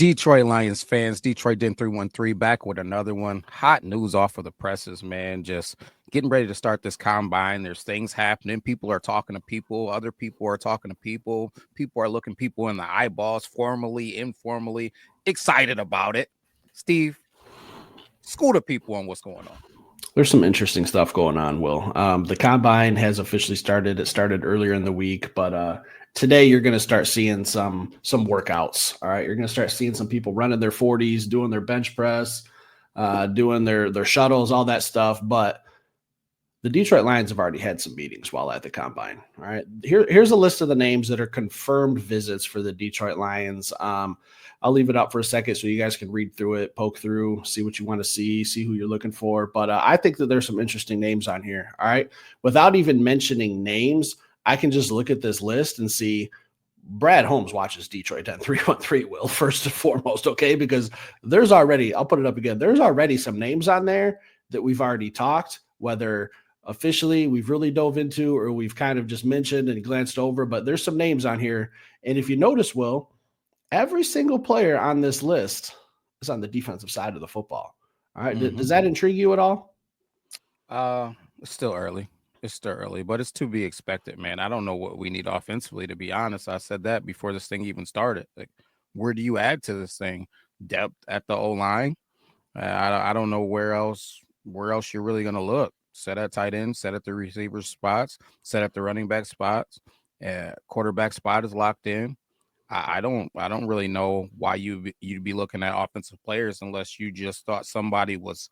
Detroit Lions fans, Detroit Den 313 back with another one. Hot news off of the presses, man. Just getting ready to start this combine. There's things happening. People are talking to people. Other people are talking to people. People are looking people in the eyeballs, formally, informally, excited about it. Steve, school to people on what's going on. There's some interesting stuff going on, Will. The combine has officially started. It started earlier in the week, but today you're going to start seeing some workouts. All right, you're going to start seeing some people running their 40s, doing their bench press, doing their shuttles, all that stuff. But the Detroit Lions have already had some meetings while at the combine. All right, here's a list of the names that are confirmed visits for the Detroit Lions. I'll leave it up for a second so you guys can read through it, poke through, see what you want to see who you're looking for. But I think that there's some interesting names on here. All right, without even mentioning names, I can just look at this list and see Brad Holmes watches Detroit 10-313, Will, first and foremost, okay? Because there's already, I'll put it up again, there's already some names on there that we've already talked, whether officially we've really dove into or we've kind of just mentioned and glanced over, but there's some names on here. And if you notice, Will, every single player on this list is on the defensive side of the football. All right. Mm-hmm. Does that intrigue you at all? It's still early. It's still early, but it's to be expected, man. I don't know what we need offensively, to be honest. I said that before this thing even started. Like, where do you add to this thing? Depth at the O line. I don't know where else you're really gonna look. Set at tight end, set at the receiver spots, set at the running back spots. Quarterback spot is locked in. I don't really know why you'd be looking at offensive players unless you just thought somebody was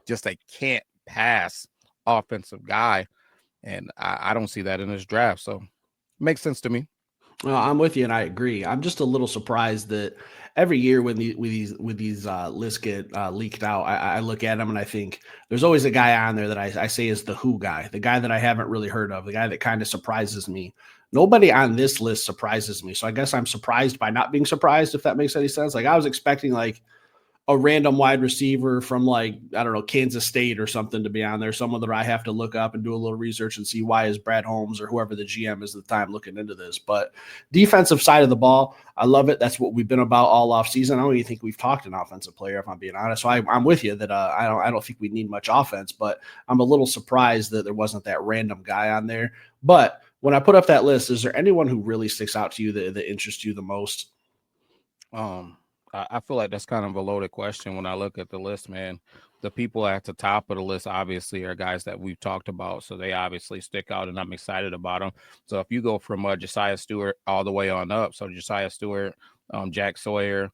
just a can't pass offensive guy, and I don't see that in this draft. So makes sense to me. Well, I'm with you, and I agree. I'm just a little surprised that every year when these lists get leaked out, I look at them and I think there's always a guy on there that I say is the who guy, the guy that I haven't really heard of, the guy that kind of surprises me. Nobody on this list surprises me, so I guess I'm surprised by not being surprised, if that makes any sense. Like I was expecting like a random wide receiver from like, I don't know, Kansas State or something to be on there. Someone that I have to look up and do a little research and see why is Brad Holmes or whoever the GM is at the time looking into this. But defensive side of the ball, I love it. That's what we've been about all off season. I don't even think we've talked an offensive player, if I'm being honest. So I'm with you that I don't think we need much offense, but I'm a little surprised that there wasn't that random guy on there. But when I put up that list, is there anyone who really sticks out to you that interests you the most? Um, I feel like that's kind of a loaded question when I look at the list, man. The people at the top of the list obviously are guys that we've talked about, so they obviously stick out, and I'm excited about them. So if you go from Josiah Stewart all the way on up, so Josiah Stewart, Jack Sawyer,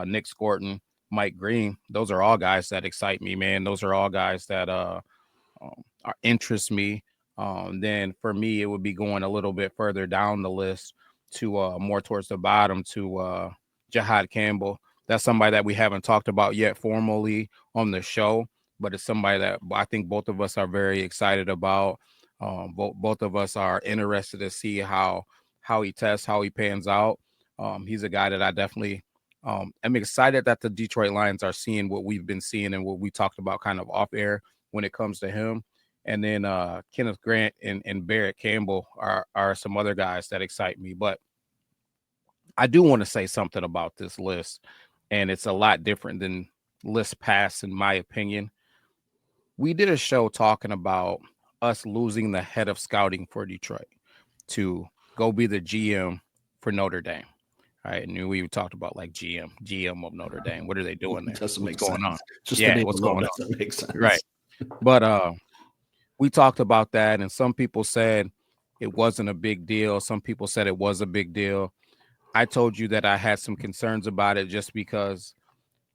Nick Scorton, Mike Green, those are all guys that excite me, man. Those are all guys that interest me. Then for me, it would be going a little bit further down the list to more towards the bottom to Jahad Campbell. That's somebody that we haven't talked about yet formally on the show, but it's somebody that I think both of us are very excited about. Both of us are interested to see how he tests, how he pans out. He's a guy that I definitely am excited that the Detroit Lions are seeing what we've been seeing and what we talked about kind of off air when it comes to him. And then Kenneth Grant and Barrett Campbell are some other guys that excite me. But I do want to say something about this list, and it's a lot different than lists past, in my opinion. We did a show talking about us losing the head of scouting for Detroit to go be the GM for Notre Dame. All right, and we talked about like GM of Notre Dame. What are they doing It there? doesn't What's make going on? sense. Just the Yeah, name what's alone going on? doesn't make Right. sense. But we talked about that, and some people said it wasn't a big deal. Some people said it was a big deal. I told you that I had some concerns about it just because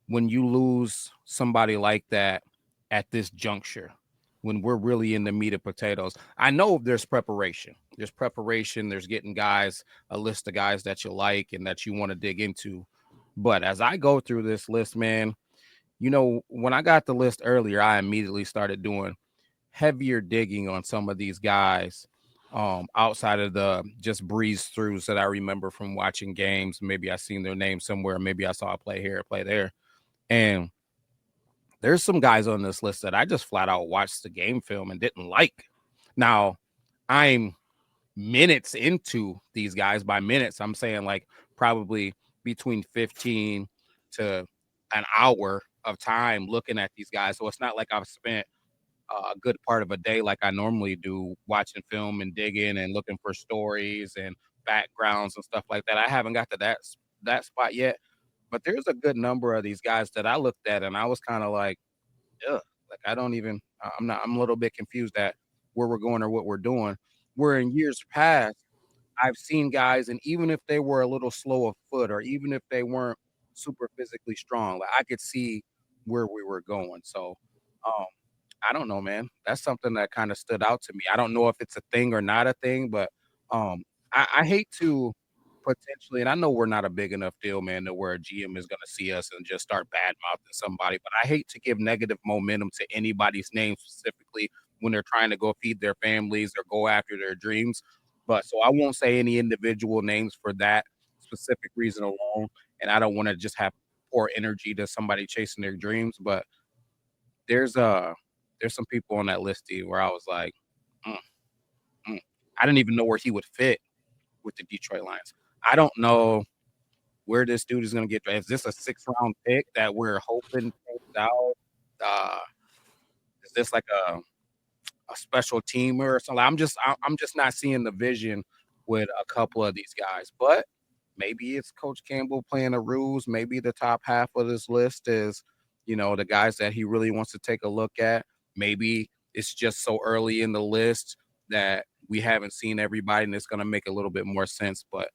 when you lose somebody like that at this juncture, when we're really in the meat of potatoes, I know there's preparation. There's preparation. There's getting guys, a list of guys that you like and that you want to dig into. But as I go through this list, man, when I got the list earlier, I immediately started doing heavier digging on some of these guys outside of the just breeze throughs that I remember from watching games. Maybe I seen their name somewhere. Maybe I saw a play here, a play there. And there's some guys on this list that I just flat out watched the game film and didn't like. Now, I'm minutes into these guys. By minutes, I'm saying like probably between 15 to an hour of time looking at these guys. So it's not like I've spent a good part of a day like I normally do watching film and digging and looking for stories and backgrounds and stuff like that. I haven't got to that spot yet, but there's a good number of these guys that I looked at and I was kind of like, ugh, like I don't even. I'm a little bit confused at where we're going or what we're doing. Where in years past, I've seen guys, and even if they were a little slow of foot, or even if they weren't super physically strong, like I could see where we were going. So, um, I don't know, man. That's something that kind of stood out to me. I don't know if it's a thing or not a thing, but um, I hate to potentially, and I know we're not a big enough deal, man, to where a GM is going to see us and just start bad mouthing somebody. But I hate to give negative momentum to anybody's name specifically when they're trying to go feed their families or go after their dreams. But so I won't say any individual names for that specific reason alone. And I don't want to just have poor energy to somebody chasing their dreams. But there's uh there's some people on that list, Steve, where I was like, mm, mm. I didn't even know where he would fit with the Detroit Lions. I don't know where this dude is going to get. Is this a 6th round pick that we're hoping takes out? Uh, is this like a special teamer or something? I'm just not seeing the vision with a couple of these guys. But maybe it's Coach Campbell playing a ruse. Maybe the top half of this list is, the guys that he really wants to take a look at. Maybe it's just so early in the list that we haven't seen everybody, and it's going to make a little bit more sense. But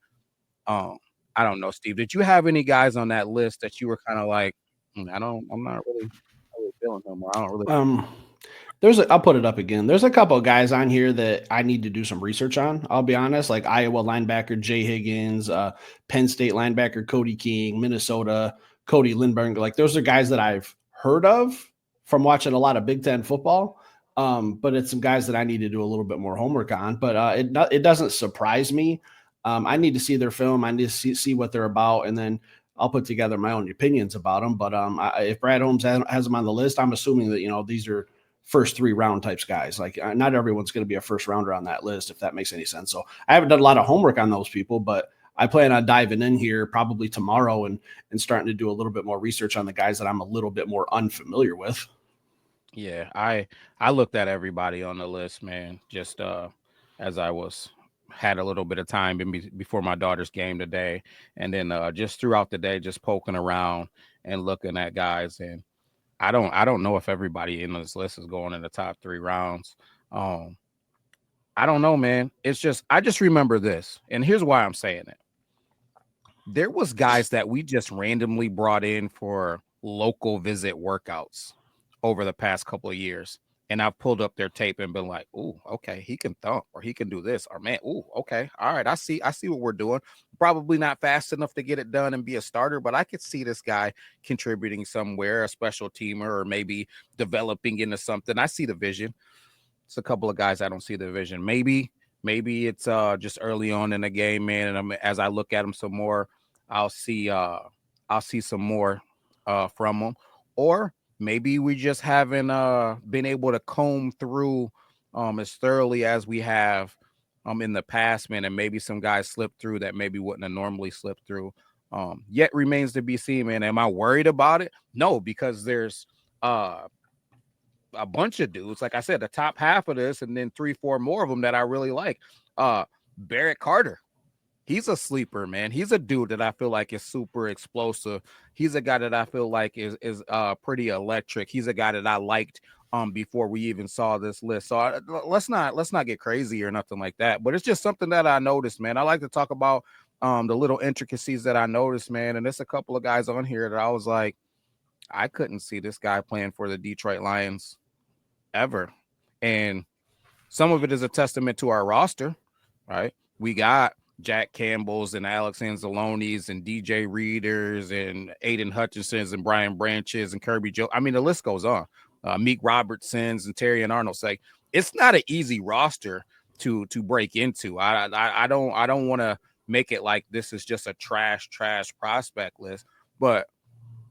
um, I don't know, Steve. Did you have any guys on that list that you were kind of like, I'm not really feeling him, or I don't really. Um, I'll put it up again. There's a couple of guys on here that I need to do some research on. I'll be honest, like Iowa linebacker Jay Higgins, Penn State linebacker Cody King, Minnesota Cody Lindbergh. Like those are guys that I've heard of from watching a lot of Big Ten football. But it's some guys that I need to do a little bit more homework on. But it doesn't surprise me. I need to see their film. I need to see what they're about, and then I'll put together my own opinions about them. But if Brad Holmes has them on the list, I'm assuming that these are first 3 round types guys. Like not everyone's going to be a first rounder on that list, if that makes any sense. So I haven't done a lot of homework on those people, but I plan on diving in here probably tomorrow and starting to do a little bit more research on the guys that I'm a little bit more unfamiliar with. Yeah, I looked at everybody on the list, man. Just as I was had a little bit of time before my daughter's game today, and then just throughout the day, just poking around and looking at guys. And I don't know if everybody in this list is going in the top 3 rounds. Um, I don't know, man. It's just I just remember this, and here's why I'm saying it. There was guys that we just randomly brought in for local visit workouts over the past couple of years. And I've pulled up their tape and been like, "Ooh, okay, he can thump or he can do this." Or man, ooh, okay. All right, I see what we're doing. Probably not fast enough to get it done and be a starter, but I could see this guy contributing somewhere, a special teamer, or maybe developing into something. I see the vision. It's a couple of guys I don't see the vision. Maybe it's just early on in the game, man. And as I look at them some more, I'll see uh I'll see some more from them. Or maybe we just haven't been able to comb through as thoroughly as we have in the past, man. And maybe some guys slipped through that maybe wouldn't have normally slipped through. Yet remains to be seen, man. Am I worried about it? No, because there's uh a bunch of dudes. Like I said, the top half of this, and then 3, 4 more of them that I really like. Barrett Carter. He's a sleeper, man. He's a dude that I feel like is super explosive. He's a guy that I feel like is pretty electric. He's a guy that I liked before we even saw this list. So let's not get crazy or nothing like that. But it's just something that I noticed, man. I like to talk about the little intricacies that I noticed, man. And there's a couple of guys on here that I was like, I couldn't see this guy playing for the Detroit Lions ever. And some of it is a testament to our roster, right? We got Jack Campbell's and Alex Anzalone's and DJ Readers and Aiden Hutchinson's and Brian Branches and Kirby Joe. I mean, the list goes on. Meek Robertson's and Terry and Arnold's. Like, it's not an easy roster to break into. I don't want to make it like this is just a trash prospect list, but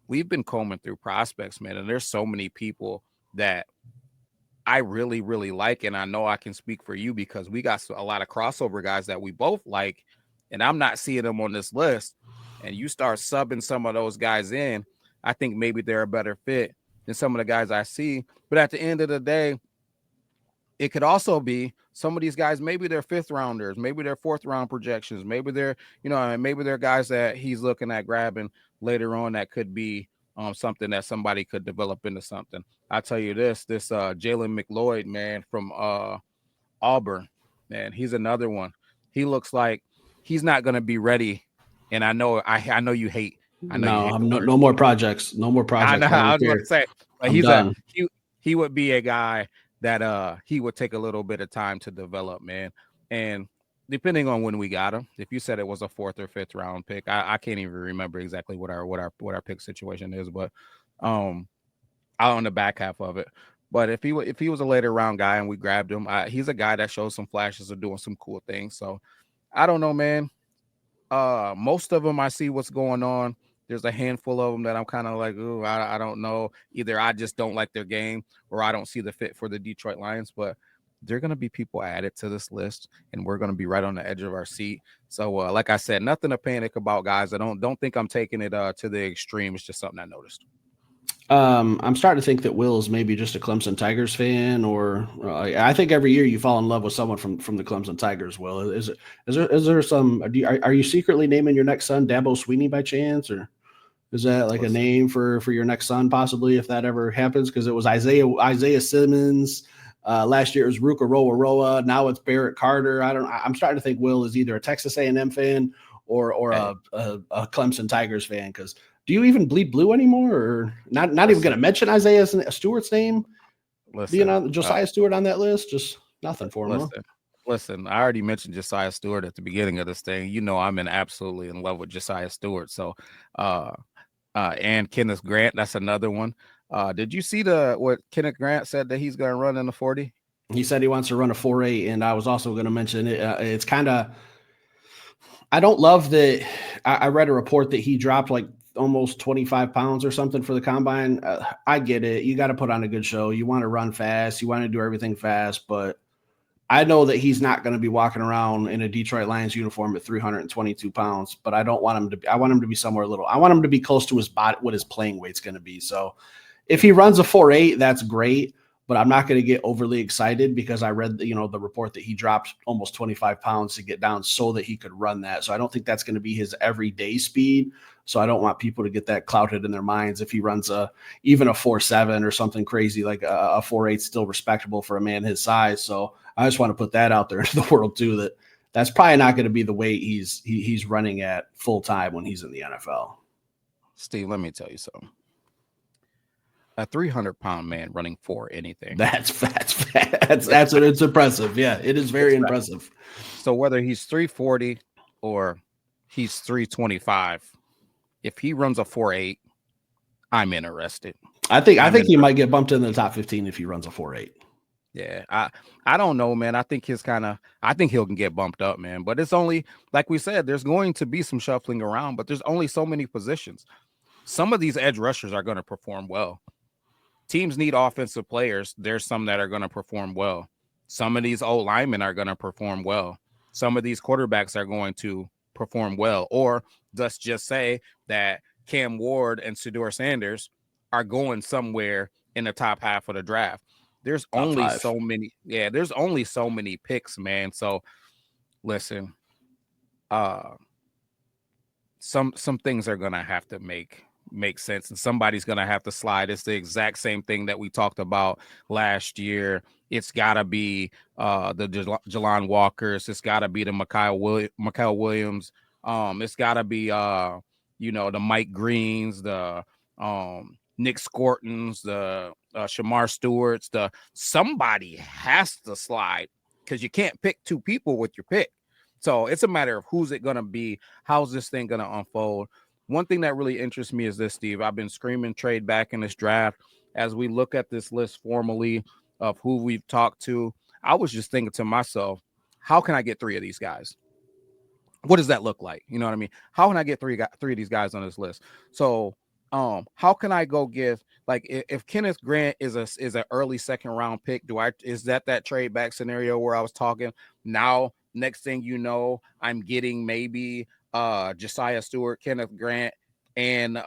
we've been combing through prospects, man, and there's so many people that I really, really like, and I know I can speak for you because we got a lot of crossover guys that we both like, and I'm not seeing them on this list. and you start subbing some of those guys in, I think maybe they're a better fit than some of the guys I see. But at the end of the day, it could also be some of these guys, maybe they're fifth rounders, maybe they're fourth round projections, maybe they're, maybe they're guys that he's looking at grabbing later on that could be something that somebody could develop into something. I tell you this Jalen McLeod, man, from Auburn, man, he's another one. He looks like he's not going to be ready. And I know you hate, I know you No, hate the I'm word. no more projects. No more I projects. know, I I don't was going to care. say, but I'm done. he would be a guy that he would take a little bit of time to develop, man. And depending on when we got him, if you said it was a fourth or fifth round pick, I can't even remember exactly what our pick situation is, but out on the back half of it. But if he was a later round guy and we grabbed him, he's a guy that shows some flashes of doing some cool things. So I don't know, man. Most of them I see what's going on. There's a handful of them that I'm kind of like, ooh, I don't know. Either I just don't like their game or I don't see the fit for the Detroit Lions, but they're going to be people added to this list and we're going to be right on the edge of our seat. So like I said, nothing to panic about, guys. I don't think I'm taking it to the extreme. It's just something I noticed. I'm starting to think that Will is maybe just a Clemson Tigers fan, or I think every year you fall in love with someone from the Clemson Tigers. Will, is there some? Are you secretly naming your next son Dabo Sweeney by chance, or is that like a Listen, name for your next son possibly if that ever happens? Because it was Isaiah Simmons. Last year it was Ruka Roa. Now it's Barrett Carter. I'm starting to think Will is either a Texas A&M fan or hey, a Clemson Tigers fan. Because do you even bleed blue anymore? Or not even going listen, to mention Isaiah Stewart's name being listen, on Josiah Stewart on that list? Just nothing for him, huh? listen. Listen, I already mentioned Josiah Stewart at the beginning of this thing. You know, I'm absolutely in love with Josiah Stewart. So, uh, and Kenneth Grant, that's another one. Did you see what Kenneth Grant said that he's going to run in the 40? He said he wants to run a 4.8, and I was also going to mention it. It's kind of, I don't love that. I read a report that he dropped like almost 25 pounds or something for the combine. I get it. You got to put on a good show. You want to run fast. You want to do everything fast. But I know that he's not going to be walking around in a Detroit Lions uniform at 322 pounds. But I don't want him to be. I want him to be somewhere little. I want him to be close to his body, what his playing weight's going to be. So if he runs a 4.8, that's great. But I'm not going to get overly excited because I read, the report that he dropped almost 25 pounds to get down so that he could run that. So I don't think that's going to be his everyday speed. So I don't want people to get that clouded in their minds. If he runs even a 4.7 or something crazy, like a 4.8 still respectable for a man his size. So I just want to put that out there into the world too, that's probably not going to be the weight he's running at full time when he's in the NFL. Steve, let me tell you something. A 300-pound man running for anything. It's impressive. Yeah, it is very impressive. So whether he's 340 or he's 325, if he runs a 4.8, I'm interested. I think he might get bumped into the top 15 if he runs a 4.8. Yeah, I don't know, man. I think he'll get bumped up, man. But it's only, like we said, there's going to be some shuffling around, but there's only so many positions. Some of these edge rushers are going to perform well. Teams need offensive players. There's some that are going to perform well. Some of these old linemen are going to perform well. Some of these quarterbacks are going to perform well. Or let's just say that Cam Ward and Shedeur Sanders are going somewhere in the top half of the draft. There's only so many. Yeah, there's only so many picks, man. So listen, some things are gonna have to make sense, and somebody's gonna have to slide. It's the exact same thing that we talked about last year. It's gotta be the Jelon Walkers. It's gotta be the Mikael Williams. It's gotta be the Mike Greens, the Nick Scortons, the Shamar Stewarts. Somebody has to slide because you can't pick two people with your pick. So it's a matter of who's it gonna be. How's this thing gonna unfold? One thing that really interests me is this, Steve. I've been screaming trade back in this draft. As we look at this list formally of who we've talked to, I was just thinking to myself, how can I get three of these guys? What does that look like? You know what I mean? How can I get three of these guys on this list? So how can I go give, like, if Kenneth Grant is an early second round pick, is that trade back scenario where I was talking? Now next thing you know, I'm getting maybe Josiah Stewart, Kenneth Grant, and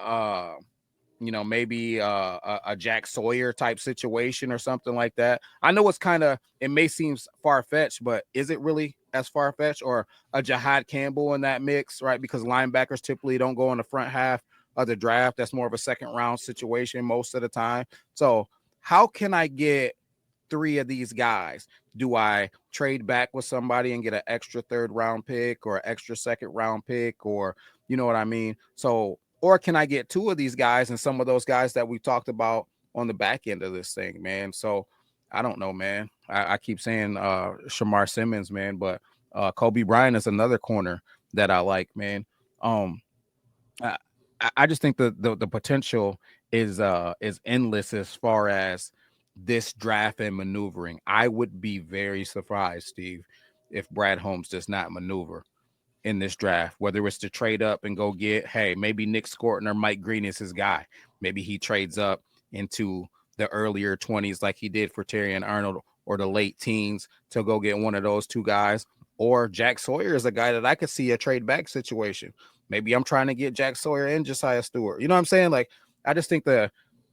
maybe a Jack Sawyer type situation or something like that. I know it may seem far fetched, but is it really as far fetched? Or a Jahad Campbell in that mix, right? Because linebackers typically don't go in the front half of the draft. That's more of a second round situation most of the time. So, how can I get 3 of these guys? Do I trade back with somebody and get an extra third round pick or extra second round pick, or you know what I mean? So, or can I get 2 of these guys and some of those guys that we talked about on the back end of this thing, man? So I don't know, man. I keep saying Shamar Simmons, man, but Kobe Bryant is another corner that I like, man. Um, I, I just think the potential is endless as far as this draft and maneuvering. I would be very surprised, Steve, if Brad Holmes does not maneuver in this draft, whether it's to trade up and go get, hey, maybe Nick Scorton or Mike Green is his guy. Maybe he trades up into the earlier 20s like he did for Terrion Arnold, or the late teens to go get one of those 2 guys. Or Jack Sawyer is a guy that I could see a trade back situation. Maybe I'm trying to get Jack Sawyer and Josiah Stewart. You know what I'm saying? Like, I just think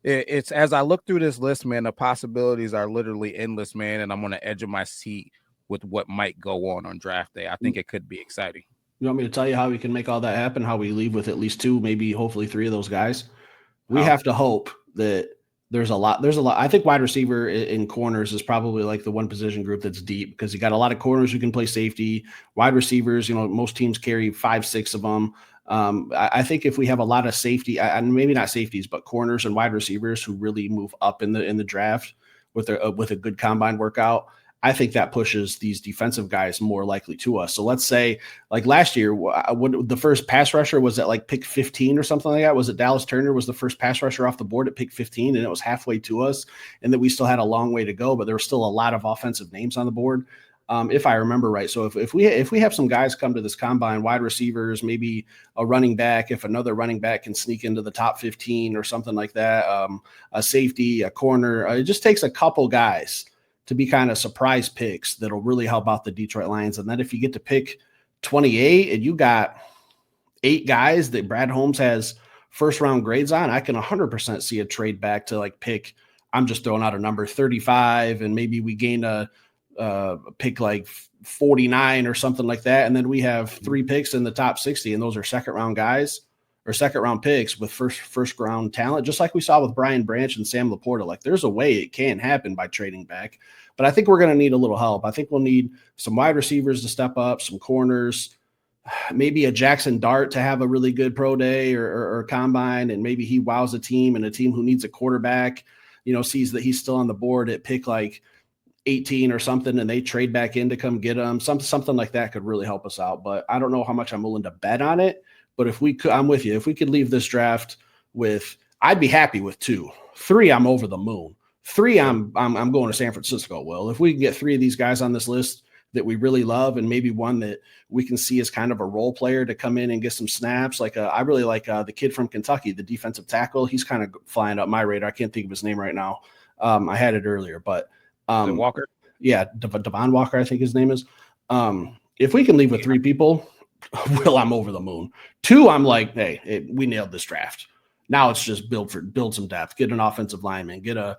it's as I look through this list, man, the possibilities are literally endless, man. And I'm on the edge of my seat with what might go on draft day. I think it could be exciting. You want me to tell you how we can make all that happen? How we leave with at least 2, maybe hopefully 3 of those guys? We have to hope that there's a lot. I think wide receiver in corners is probably like the one position group that's deep, because you got a lot of corners who can play safety. Wide receivers, most teams carry 5, 6 of them. I think if we have a lot of safety, and maybe not safeties, but corners and wide receivers who really move up in the draft with a good combine workout, I think that pushes these defensive guys more likely to us. So let's say, like last year, the first pass rusher was at like pick 15 or something like that. Was it Dallas Turner was the first pass rusher off the board at pick 15, and it was halfway to us, and that we still had a long way to go, but there were still a lot of offensive names on the board, if I remember right. So if we have some guys come to this combine, wide receivers, maybe a running back, if another running back can sneak into the top 15 or something like that, a safety, a corner, it just takes a couple guys to be kind of surprise picks that'll really help out the Detroit Lions. And then if you get to pick 28 and you got 8 guys that Brad Holmes has first round grades on, I can 100% see a trade back to like pick, I'm just throwing out a number, 35, and maybe we gain a pick like 49 or something like that. And then we have 3 picks in the top 60, and those are second round guys or second round picks with first round talent, just like we saw with Brian Branch and Sam Laporta. Like, there's a way it can happen by trading back, but I think we're going to need a little help. I think we'll need some wide receivers to step up, some corners, maybe a Jackson Dart to have a really good pro day or combine, and maybe he wows a team, and a team who needs a quarterback, sees that he's still on the board at pick like 18 or something, and they trade back in to come get him. Something like that could really help us out, but I don't know how much I'm willing to bet on it. But if we could, I'm with you. If we could leave this draft with, I'd be happy with 2. 3, I'm over the moon. 3, I'm going to San Francisco. Well, if we can get 3 of these guys on this list that we really love, and maybe one that we can see as kind of a role player to come in and get some snaps. Like I really like the kid from Kentucky, the defensive tackle. He's kind of flying up my radar. I can't think of his name right now. I had it earlier, but Walker. Yeah, Devon Walker, I think his name is. If we can leave with 3 people, Will, I'm over the moon. 2, I'm like, hey, we nailed this draft. Now it's just build some depth, get an offensive lineman, get a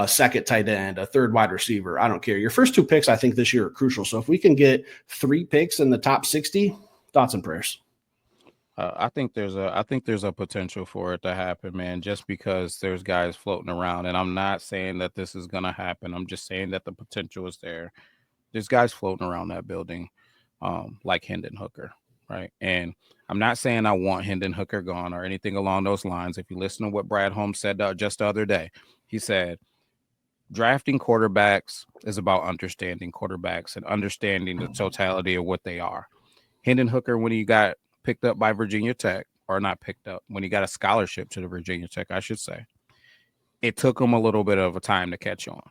second tight end, a third wide receiver. I don't care. Your first 2 picks, I think this year are crucial. So if we can get 3 picks in the top 60, thoughts and prayers. I think there's a potential for it to happen, man, just because there's guys floating around. And I'm not saying that this is going to happen. I'm just saying that the potential is there. There's guys floating around that building, like Hendon Hooker, right? And I'm not saying I want Hendon Hooker gone or anything along those lines. If you listen to what Brad Holmes said just the other day, he said, drafting quarterbacks is about understanding quarterbacks and understanding the totality of what they are. Hendon Hooker, when he got picked up by Virginia Tech, or not picked up, when he got a scholarship to the Virginia Tech, I should say, it took him a little bit of a time to catch on,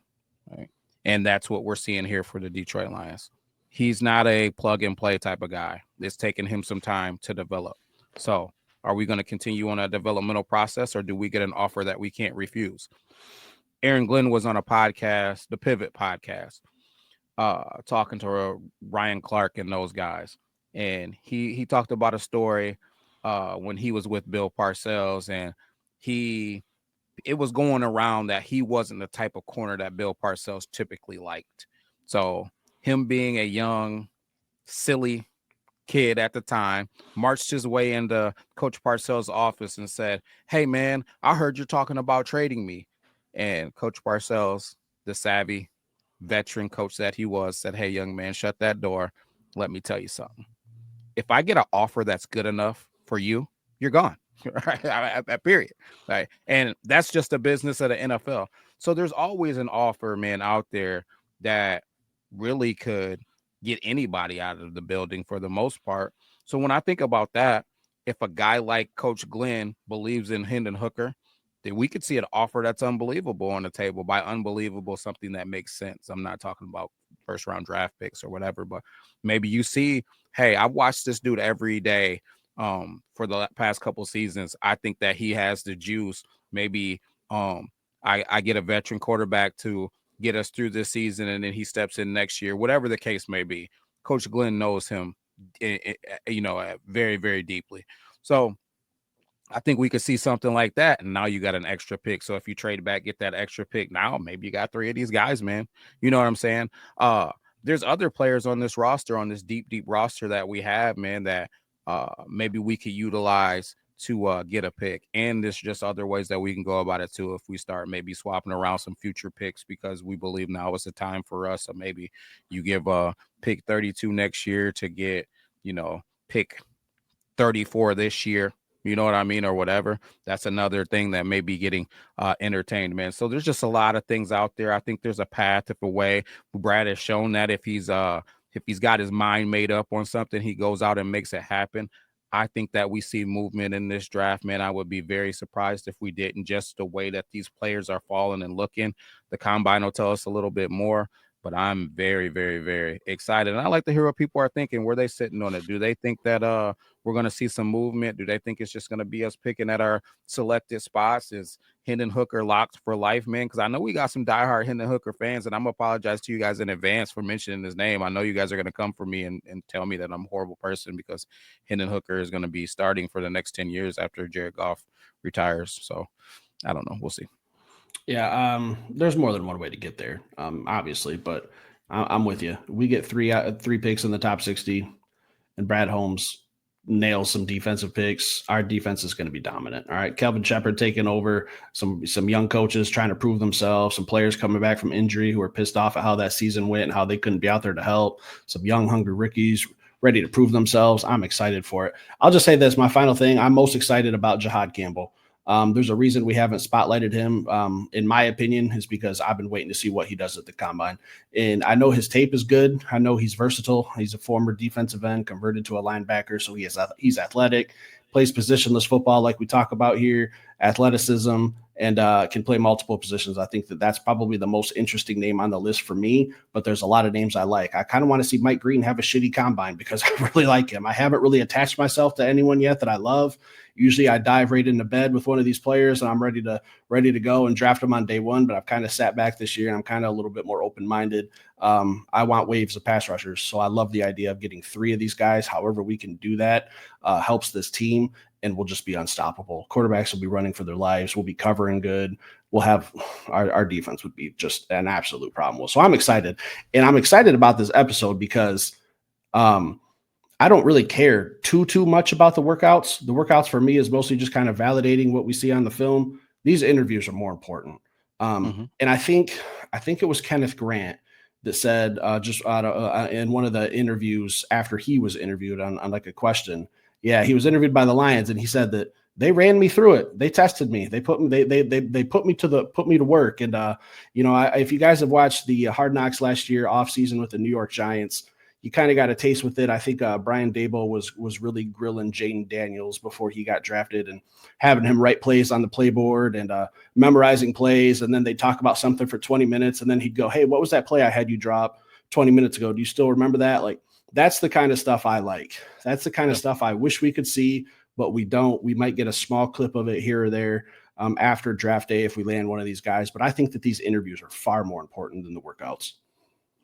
right? And that's what we're seeing here for the Detroit Lions. He's not a plug and play type of guy. It's taken him some time to develop. So are we going to continue on a developmental process, or do we get an offer that we can't refuse? Aaron Glenn was on a podcast, the Pivot podcast, talking to Ryan Clark and those guys. and he talked about a story when he was with Bill Parcells, and he it was going around that he wasn't the type of corner that Bill Parcells typically liked. So him being a young, silly kid at the time marched his way into Coach Parcells' office and said, "Hey man, I heard you're talking about trading me." And Coach Parcells, the savvy veteran coach that he was, said, "Hey young man, shut that door. Let me tell you something. If I get an offer that's good enough for you, you're gone." Right? At period. Right. And that's just the business of the NFL. So there's always an offer, man, out there that really could get anybody out of the building for the most part. So when I think about that, if a guy like Coach Glenn believes in Hendon Hooker, then we could see an offer that's unbelievable on the table. By unbelievable, something that makes sense. I'm not talking about first round draft picks or whatever, but maybe you see, hey, I've watched this dude every day for the past couple seasons. I think that he has the juice. Maybe I get a veteran quarterback to get us through this season, and then he steps in next year, whatever the case may be. Coach Glenn knows him, very, very deeply. So I think we could see something like that. And now you got an extra pick. So if you trade back, get that extra pick, now maybe you got 3 of these guys, man. You know what I'm saying? There's other players on this roster, on this deep, deep roster that we have, man, that maybe we could utilize to get a pick. And there's just other ways that we can go about it too. If we start maybe swapping around some future picks, because we believe now is the time for us. So maybe you give pick 32 next year to get, pick 34 this year, you know what I mean, or whatever. That's another thing that may be getting entertained, man. So there's just a lot of things out there. I think there's a path, if a way. Brad has shown that if he's got his mind made up on something, he goes out and makes it happen. I think that we see movement in this draft, man. I would be very surprised if we didn't. Just the way that these players are falling and looking, the combine will tell us a little bit more. But I'm very, very, very excited. And I like to hear what people are thinking. Where they sitting on it? Do they think that we're going to see some movement? Do they think it's just going to be us picking at our selected spots? Is Hendon Hooker locked for life, man? Because I know we got some diehard Hendon Hooker fans, and I'm going to apologize to you guys in advance for mentioning his name. I know you guys are going to come for me and tell me that I'm a horrible person, because Hendon Hooker is going to be starting for the next 10 years after Jared Goff retires. So I don't know. We'll see. Yeah, there's more than one way to get there, obviously, but I'm with you. We get three picks in the top 60, and Brad Holmes nails some defensive picks. Our defense is going to be dominant. All right, Kelvin Shepard taking over, some young coaches trying to prove themselves, some players coming back from injury who are pissed off at how that season went and how they couldn't be out there to help, some young, hungry rookies ready to prove themselves. I'm excited for it. I'll just say this, my final thing, I'm most excited about Jihad Campbell. There's a reason we haven't spotlighted him, in my opinion, is because I've been waiting to see what he does at the combine. And I know his tape is good. I know he's versatile. He's a former defensive end converted to a linebacker, so he's athletic, plays positionless football like we talk about here, athleticism, and can play multiple positions. I think that's probably the most interesting name on the list for me, but there's a lot of names I like. I kind of want to see Mike Green have a shitty combine because I really like him. I haven't really attached myself to anyone yet that I love. Usually I dive right into bed with one of these players and I'm ready to go and draft them on day one, but I've kind of sat back this year and I'm kind of a little bit more open-minded. I want waves of pass rushers. So I love the idea of getting 3 of these guys. However we can do that helps this team, and we'll just be unstoppable. Quarterbacks will be running for their lives. We'll be covering good. We'll have our defense would be just an absolute problem. So I'm excited, and I'm excited about this episode because I don't really care too much about the workouts. The workouts for me is mostly just kind of validating what we see on the film. These interviews are more important. And I think it was Kenneth Grant that said in one of the interviews after he was interviewed on like a question. Yeah, he was interviewed by the Lions, and he said that they ran me through it. They tested me. They put me. They put me to work. And if you guys have watched the Hard Knocks last year offseason with the New York Giants, you kind of got a taste with it. I think Brian Daboll was really grilling Jaden Daniels before he got drafted and having him write plays on the playboard and memorizing plays. And then they talk about something for 20 minutes. And then he'd go, "Hey, what was that play I had you drop 20 minutes ago? Do you still remember that?" Like, that's the kind of stuff I like. That's the kind of stuff I wish we could see, but we don't. We might get a small clip of it here or there after draft day if we land one of these guys. But I think that these interviews are far more important than the workouts.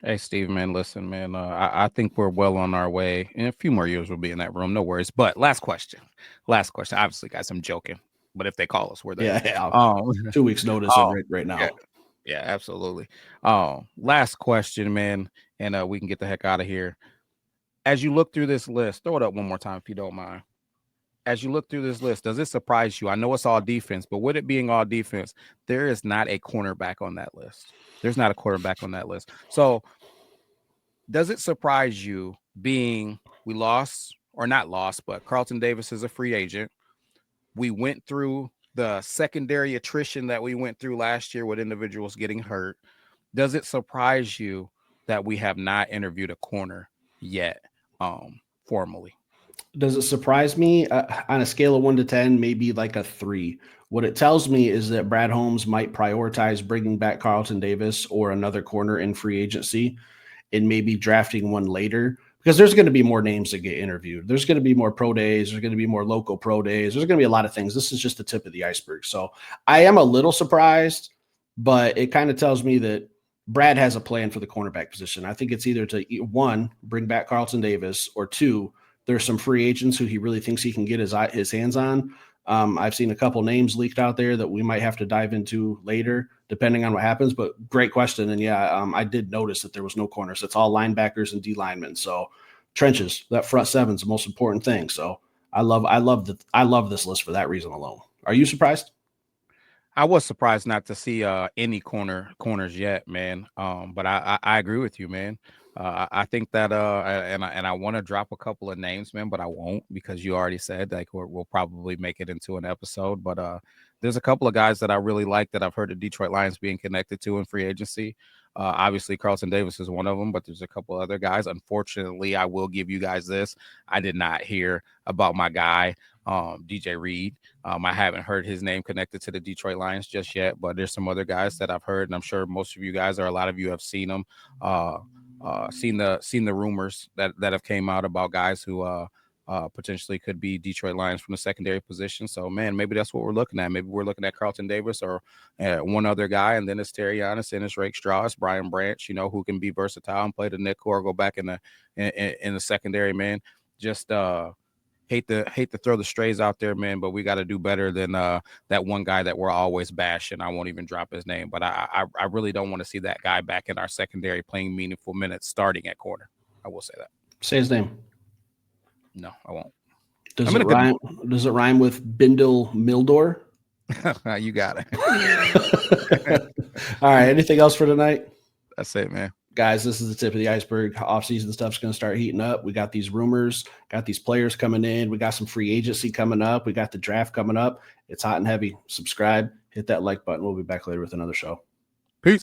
Hey, Steve, man, listen, man. I think we're well on our way. In a few more years, we'll be in that room. No worries. But last question. Last question. Obviously, guys, I'm joking. But if they call us, we're there. Yeah. Um, 2 weeks notice oh, right now. yeah, yeah, absolutely. Last question, man, and we can get the heck out of here. As you look through this list, throw it up one more time if you don't mind. As you look through this list, does it surprise you? I know it's all defense, but with it being all defense, there is not a cornerback on that list. There's not a quarterback on that list. So does it surprise you being we lost or not lost, but Carlton Davis is a free agent? We went through the secondary attrition that we went through last year with individuals getting hurt. Does it surprise you that we have not interviewed a corner yet formally? Does it surprise me? On a scale of 1 to 10, maybe like a 3. What it tells me is that Brad Holmes might prioritize bringing back Carlton Davis or another corner in free agency and maybe drafting one later, because there's going to be more names that get interviewed. There's going to be more pro days. There's going to be more local pro days. There's going to be a lot of things. This is just the tip of the iceberg. So I am a little surprised, but it kind of tells me that Brad has a plan for the cornerback position. I think it's either to, 1, bring back Carlton Davis, or 2, there's some free agents who he really thinks he can get his hands on. I've seen a couple names leaked out there that we might have to dive into later, depending on what happens. But great question. And yeah, I did notice that there was no corners. It's all linebackers and D linemen. So trenches, that front seven is the most important thing. So I love this list for that reason alone. Are you surprised? I was surprised not to see any corners yet, man. But I agree with you, man. I think that and I want to drop a couple of names, man, but I won't, because you already said like we'll probably make it into an episode. But there's a couple of guys that I really like that I've heard the Detroit Lions being connected to in free agency. Obviously, Carlton Davis is one of them, but there's a couple other guys. Unfortunately, I will give you guys this. I did not hear about my guy, DJ Reed. I haven't heard his name connected to the Detroit Lions just yet, but there's some other guys that I've heard, and I'm sure most of you guys, or a lot of you, have seen them. Seen the rumors that have came out about guys who potentially could be Detroit Lions from the secondary position. So, man, maybe that's what we're looking at. Maybe we're looking at Carlton Davis or one other guy, and then it's Terry Giannis, and it's Rake Strauss, Brian Branch, who can be versatile and play the nickel or go back in the secondary, man. Just hate to throw the strays out there, man, but we got to do better than that one guy that we're always bashing. I won't even drop his name, but I really don't want to see that guy back in our secondary playing meaningful minutes starting at corner. I will say that. Say his name. No, I won't. Does it rhyme with Bindle Mildor? You got it. All right. Anything else for tonight? That's it, man. Guys, this is the tip of the iceberg. Off-season stuff's going to start heating up. We got these rumors, got these players coming in. We got some free agency coming up. We got the draft coming up. It's hot and heavy. Subscribe, hit that like button. We'll be back later with another show. Peace.